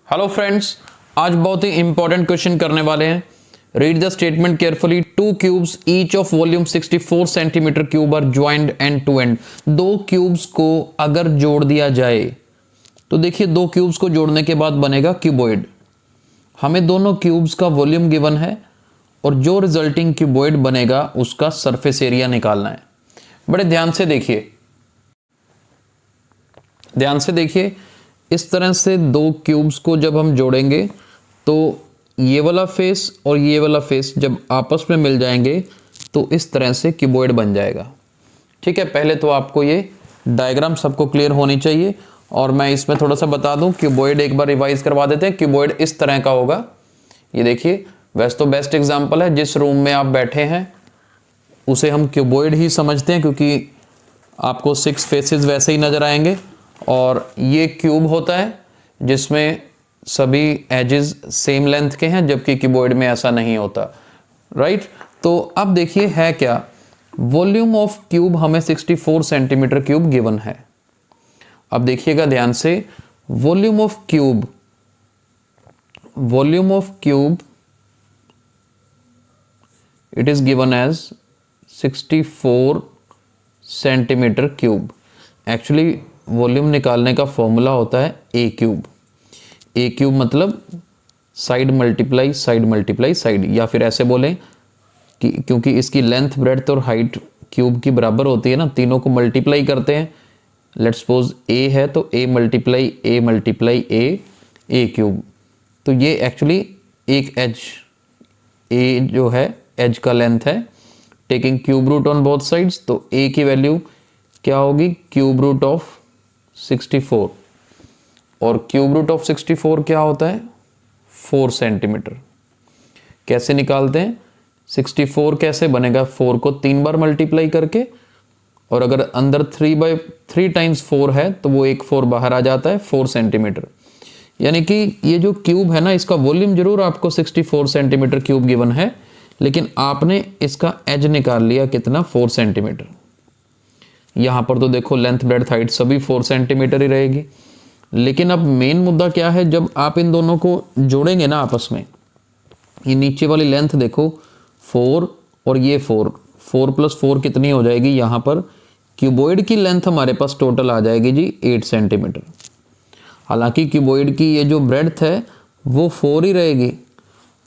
Hello friends, आज बहुत ही important question करने वाले हैं। Read the statement carefully. Two cubes each of volume 64 centimetre cube are joint end to end. दो cubes को अगर जोड़ दिया जाए तो देखिए, दो क्यूब्स को जोड़ने के बाद बनेगा क्यूबॉइड। हमें दोनों क्यूब्स का वॉल्यूम गिवन है और जो रिजल्टिंग क्यूबॉइड बनेगा उसका सरफेस एरिया निकालना है। बड़े ध्यान से देखिए, इस तरह से दो क्यूब्स को जब हम जोड़ेंगे तो ये वाला फेस और ये वाला फेस जब आपस में मिल जाएंगे तो इस तरह से क्यूबॉइड बन जाएगा। ठीक है, पहले तो आपको ये डायग्राम सबको क्लियर होनी चाहिए और मैं इसमें थोड़ा सा बता दूं। क्यूबॉइड एक बार रिवाइज करवा देते हैं। क्यूबॉइड इस तरह का होगा। ये देखिए, वैसे तो बेस्ट एग्जाम्पल है, जिस रूम में आप बैठे हैं उसे हम क्यूबॉइड ही समझते हैं क्योंकि आपको 6 फेसेस वैसे ही नजर आएंगे। और ये क्यूब होता है जिसमें सभी एजेस सेम लेंथ के हैं, जबकि क्यूबॉइड में ऐसा नहीं होता। राइट, तो अब देखिए है क्या, वॉल्यूम ऑफ क्यूब हमें 64 सेंटीमीटर क्यूब गिवन है। अब देखिएगा ध्यान से, volume of cube it is given as 64 centimetre cube. Actually volume निकालने का फॉर्मूला होता है ए क्यूब मतलब साइड मल्टीप्लाई साइड, या फिर ऐसे बोलें कि क्योंकि इसकी लेंथ, ब्रेड्थ और हाइट क्यूब की बराबर होती है ना, तीनों को मल्टीप्लाई करते हैं। लेट्स सपोज ए है तो ए मल्टीप्लाई ए क्यूब। तो ये एक्चुअली एक एज, ए जो है एज का लेंथ है, taking cube root on both sides. तो ए की वैल्यू क्या होगी, क्यूब रूट ऑफ 64, और क्यूब रूट ऑफ 64 क्या होता है, 4 सेंटीमीटर। कैसे निकालते हैं, 64 कैसे बनेगा, 4 को 3 बार मल्टीप्लाई करके, और अगर अंदर 3 टाइम्स 4 है तो वो एक 4 बाहर आ जाता है, 4 सेंटीमीटर। यानी कि ये जो क्यूब है ना, इसका वॉल्यूम जरूर आपको 64 सेंटीमीटर क्यूब गिवन है, लेकिन आपने इसका एज निकाल लिया कितना, 4 सेंटीमीटर। यहां पर तो देखो लेंथ, ब्रेड्थ, हाइट सभी 4 सेंटीमीटर ही रहेगी। लेकिन अब मेन मुद्दा क्या है, जब आप इन दोनों को जोड़ेंगे ना आपस में, ये नीचे वाली लेंथ देखो 4 और ये 4 प्लस 4 कितनी हो जाएगी, यहां पर क्यूबॉइड की लेंथ हमारे पास टोटल आ जाएगी जी 8 सेंटीमीटर। हालांकि क्यूबॉइड की ये जो ब्रेड्थ है वो 4 ही रहेगी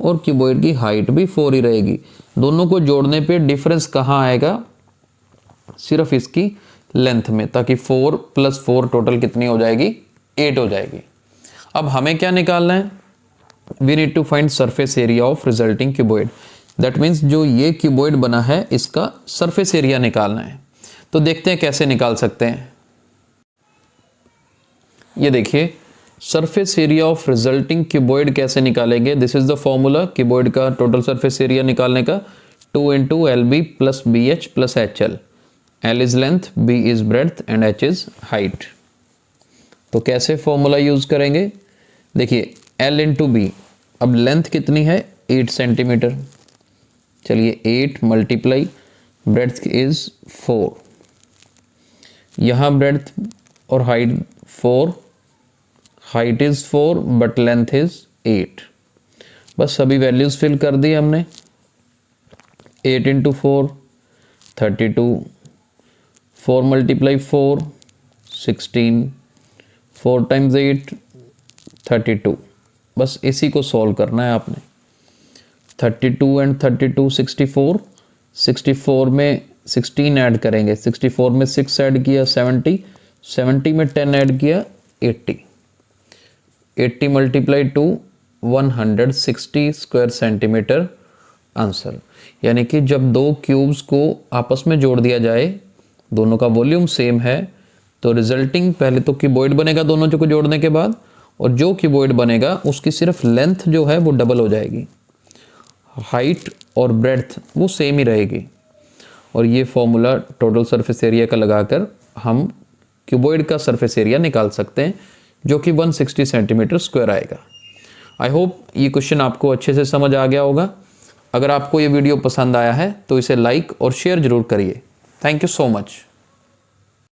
और क्यूबॉइड की हाइट भी 4 ही रहेगी। दोनों को जोड़ने पे डिफरेंस कहाँ आएगा, सिर्फ इसकी लेंथ में, ताकि 4 प्लस 4 टोटल कितनी हो जाएगी, 8 हो जाएगी। अब हमें क्या निकालना है, we need to find surface area of resulting cuboid. That means जो ये क्यूबॉइड बना है इसका सरफेस एरिया निकालना है। तो देखते हैं कैसे निकाल सकते हैं। ये देखिए, surface area of resulting cuboid कैसे निकालेंगे। This is the formula cuboid का टोटल सरफेस एरिया निकालने का, 2 × LB + BH + HL। L is length, B is breadth and H is height। तो कैसे फॉर्मूला यूज करेंगे, देखिए L × B, अब लेंथ कितनी है 8 सेंटीमीटर, चलिए 8 मल्टीप्लाई ब्रेड्थ इज 4, यहाँ ब्रेड्थ और height 4, height is 4 but length is 8। बस सभी वैल्यूज फिल कर दी हमने। 8 × 4 32, 4 × 4 16, 4 × 8 32। बस इसी को सॉल्व करना है आपने। 32 and 32 64, 64 में 16 ऐड करेंगे, 64 में 6 ऐड किया 70, 70 में 10 ऐड किया 80, 80 × 2 160 स्क्वायर सेंटीमीटर आंसर। यानी कि जब दो क्यूब्स को आपस में जोड़ दिया जाए, दोनों का वॉल्यूम सेम है, तो रिजल्टिंग पहले तो क्यूबॉइड बनेगा दोनों को जोड़ने के बाद, और जो क्यूबॉइड बनेगा उसकी सिर्फ लेंथ जो है वो डबल हो जाएगी, हाइट और ब्रेड्थ वो सेम ही रहेगी। और ये फॉर्मूला टोटल सरफेस एरिया का लगाकर हम क्यूबॉइड का सरफेस एरिया निकाल सकते हैं, जो कि 160 सेंटीमीटर स्क्वायर आएगा। आई होप ये क्वेश्चन आपको अच्छे से समझ आ गया होगा। अगर आपको ये वीडियो पसंद आया है तो इसे लाइक और शेयर जरूर करिए। Thank you so much.